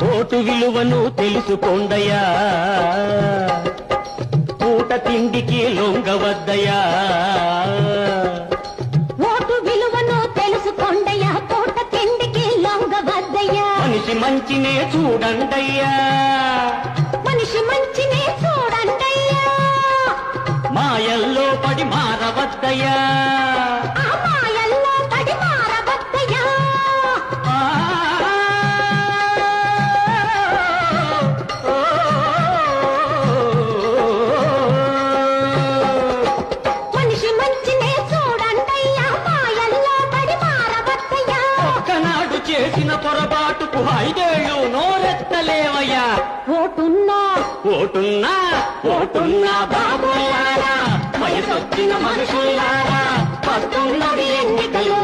Vote విలువను తెలుసుకోండయ్యా, పూట తిండికి లొంగవద్దయ్యా. ఓటు విలువను తెలుసుకోండయ్యా, పూట తిండికి లొంగవద్దయ్యా. మనిషి మంచినే చూడండయ్యా, మనిషి మంచినే చూడండయ్యా. మాయల్లో పడి మారవద్దయ్యా, ఆ మాయల్లో పడి మారవద్దయ్యా. మనిషి మంచినే చూడండయ్యా, మాయల్లో పడి మారవద్దయ్యా. ఒక్కనాడు చేసిన పొరపాటుకు 5 ఏళ్ళు నోరెత్తలేవయ్యా. ఓటున్నా ఓటున్నా ఓటున్నా బాబులారా, వయసొచ్చిన మనుషులారా, వస్తున్నది ఎన్నికలు.